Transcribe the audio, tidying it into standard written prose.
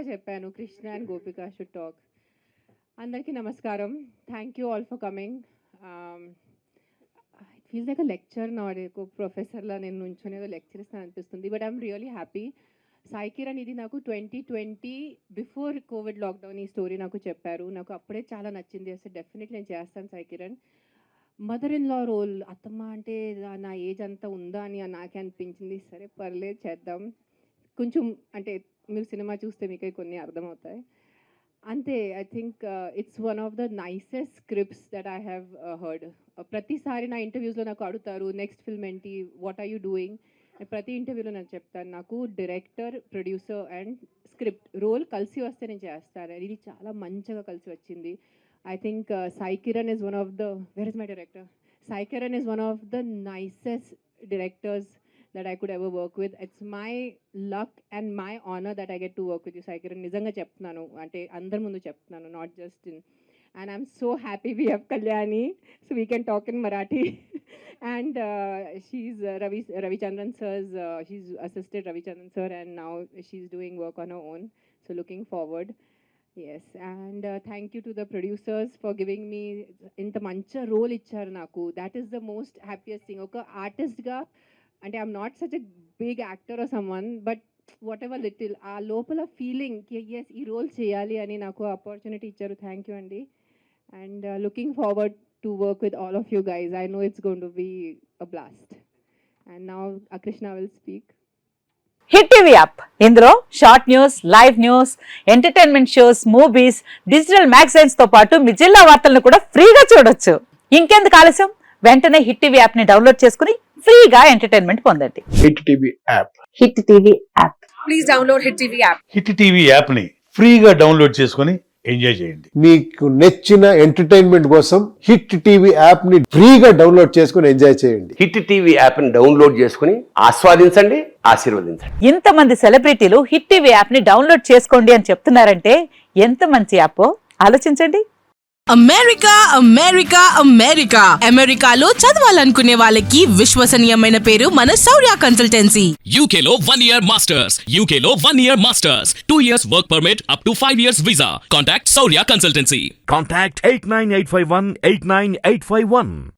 చెప్పాను Krishna and Gopika should talk. అందరికీ నమస్కారం. Thank you all for coming. It feels like a lecture నా, ఒక ప్రొఫెసర్లా నేను నుంచొని ఏదో లెక్చర్ ఇస్తాను అనిపిస్తుంది. But I'm really happy. Sai Kiran ఇది నాకు 2020 బిఫోర్ కోవిడ్ లాక్డౌన్ ఈ స్టోరీ నాకు చెప్పారు. నాకు అప్పుడే చాలా నచ్చింది. అసలు డెఫినెట్లీ నేను చేస్తాను Sai Kiran. Mother in law role, అత్తమ్మ అంటే నా ఏజ్ అంతా ఉందా అని నాకే అనిపించింది. సరే పర్లేదు చేద్దాం. కొంచెం అంటే మీరు సినిమా చూస్తే మీకు కొన్ని అర్థమవుతాయి అంతే. I think it's one of the nicest scripts that I have heard. ప్రతిసారి నా ఇంటర్వ్యూస్లో నాకు అడుగుతారు నెక్స్ట్ ఫిల్మ్ ఏంటి, వాట్ ఆర్ యూ డూయింగ్. ప్రతి ఇంటర్వ్యూలో నేను చెప్తాను నాకు director, producer and script role కలిసి వస్తే నేను చేస్తాను. ఇది చాలా మంచిగా కలిసి వచ్చింది. I think Sai Kiran is one of the, where is my director? Sai Kiran is one of the nicest directors that I could ever work with. It's my luck and my honor that I get to work with you, Sai Kiran. Nizanga cheptunanu, ante andar mundu cheptunanu, not just in. And I'm so happy we have Kalyani, so we can talk in Marathi. And she's Ravichandran sir's, she's assisted Ravichandran sir, and now she's doing work on her own. So looking forward. Yes, and thank you to the producers for giving me inta mancha role icharu naku. That is the most happiest thing. Oka artist ga ante I'm not such a big actor or someone, but whatever little aa lopala feeling ki yes ee role cheyali ani naku opportunity icharu. Thank you andi. And looking forward to work with all of you guys. I know it's going to be a blast. And now Krishna will speak. Hit TV app, ఇందులో short news, live news, entertainment shows, movies, digital magazines తో పాటు మీ జిల్లా వార్తలను కూడా ఫ్రీగా చూడొచ్చు. ఇంకెందుకు ఆలస్యం, వెంటనే హిట్ టీవీ యాప్ ని డౌన్లోడ్ చేసుకుని ఫ్రీగా ఎంటర్టైన్మెంట్ పొందండి. Hit TV app, hit TV app, please download hit TV app. Hit TV app ని ఫ్రీగా డౌన్లోడ్ చేసుకుని ఎంజాయ్ చేయండి. మీకు నచ్చిన ఎంటర్టైన్మెంట్ కోసం హిట్ టీవీ యాప్ ని ఫ్రీగా డౌన్లోడ్ చేసుకుని ఎంజాయ్ చేయండి. హిట్ టీవీ యాప్ ని డౌన్లోడ్ చేసుకుని ఆస్వాదించండి, ఆశీర్వదించండి. ఇంతమంది సెలబ్రిటీలు హిట్ టీవీ యాప్ ని డౌన్లోడ్ చేసుకోండి అని చెప్తున్నారంటే ఎంత మంచి యాప్ ఆలోచించండి. అమెరికా అమెరికా అమెరికా అమెరికాలో చదవాలనుకునే వాళ్ళకి విశ్వసనీయమైన పేరు మన శౌర్య కన్సల్టెన్సీ. UK లో 1 year masters, UK లో 1 year masters, 2 years work permit up to 5 years visa. Contact Saurya Consultancy. Contact 89851 89851.